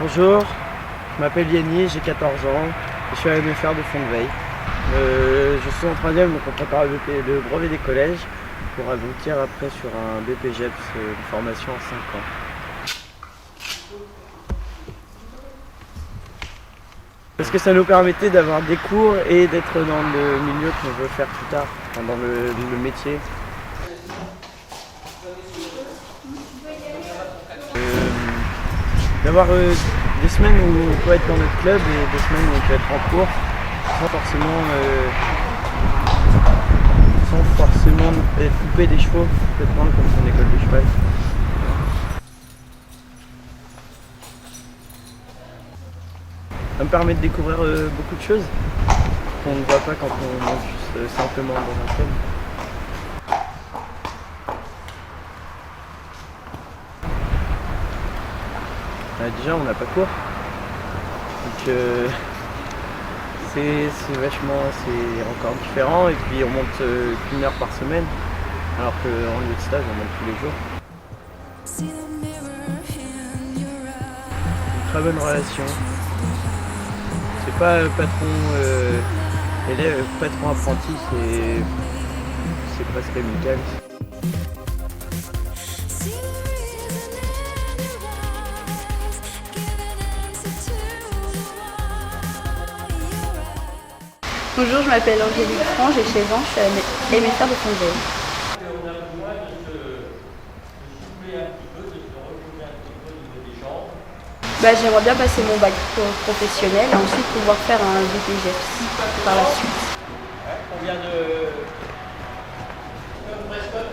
Bonjour, je m'appelle Yanni, j'ai 14 ans et je suis à la MFR de Fontvieille. Je suis en troisième, donc on prépare le brevet des collèges pour aboutir après sur un BPGEPS, une formation en 5 ans. Parce que ça nous permettait d'avoir des cours et d'être dans le milieu qu'on veut faire plus tard, enfin dans le métier. D'avoir des semaines où on peut être dans notre club et des semaines où on peut être en cours sans forcément être coupé des chevaux, complètement comme son école de cheval. Ça me permet de découvrir beaucoup de choses qu'on ne voit pas quand on monte juste simplement dans un club. Déjà on n'a pas cours, donc c'est encore différent, et puis on monte qu'une heure par semaine, alors qu'en lieu de stage on monte tous les jours. Une très bonne relation. C'est pas patron élève, patron apprenti, c'est presque amical. Bonjour, je m'appelle Angélique Franc, j'ai 16 ans, je suis à la MFR de Fontvieille. J'aimerais bien passer mon bac professionnel et ensuite pouvoir faire un BPGEPS par la suite. On vient de Prescott,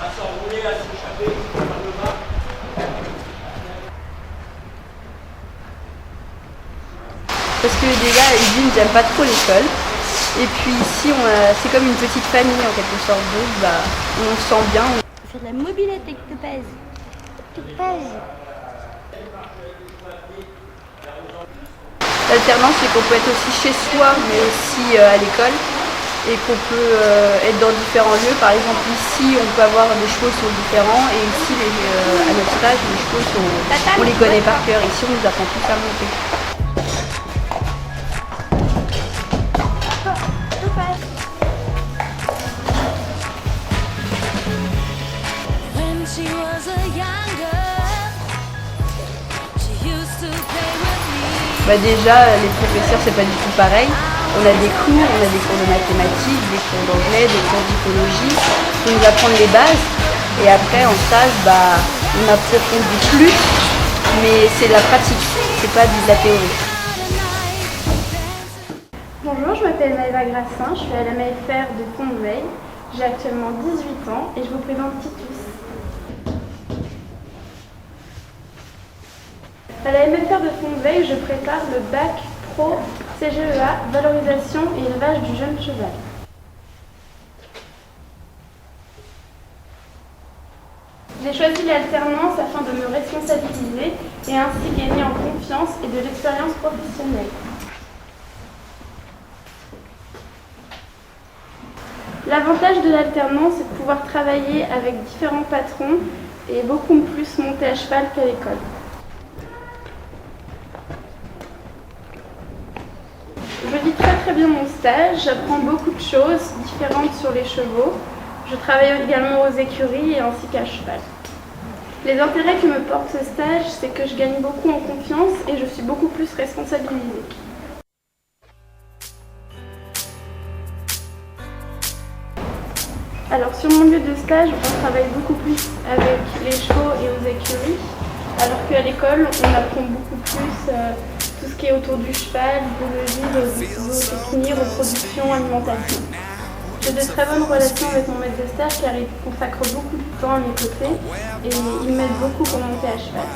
à s'enrouler, à s'échapper par le bas. Parce que déjà, Udine, j'aime pas trop l'école. Et puis ici, c'est comme une petite famille en quelque sorte. Donc, on se sent bien. C'est de la mobilette que tu pèses. L'alternance, c'est qu'on peut être aussi chez soi, mais aussi à l'école. Et qu'on peut être dans différents lieux. Par exemple, ici, on peut avoir des chevaux qui sont différents. Et ici, à notre stage, les chevaux, on les connaît par cœur. Ici, on nous apprend tous à monter. Déjà, les professeurs, c'est pas du tout pareil. On a des cours de mathématiques, des cours d'anglais, des cours d'écologie, pour nous apprendre les bases. Et après, en stage, on approfondit plus, mais c'est de la pratique, c'est pas de la théorie. Bonjour, je m'appelle Maëva Grassin, je suis à la MFR de Fontvieille. J'ai actuellement 18 ans et je vous présente Titus. À la MFR de Fontvieille, je prépare le bac pro CGEA, valorisation et élevage du jeune cheval. J'ai choisi l'alternance afin de me responsabiliser et ainsi gagner en confiance et de l'expérience professionnelle. L'avantage de l'alternance est de pouvoir travailler avec différents patrons et beaucoup plus monter à cheval qu'à l'école. Je vis très bien mon stage, j'apprends beaucoup de choses différentes sur les chevaux. Je travaille également aux écuries ainsi qu'à cheval. Les intérêts que me porte ce stage, c'est que je gagne beaucoup en confiance et je suis beaucoup plus responsabilisée. Alors sur mon lieu de stage, on travaille beaucoup plus avec les chevaux et aux écuries, alors qu'à l'école, on apprend beaucoup plus tout ce qui est autour du cheval, biologie, zootechnie, reproduction, alimentation. J'ai de très bonnes relations avec mon maître de stage car il consacre beaucoup de temps à mes côtés et il m'aide beaucoup pour monter à cheval.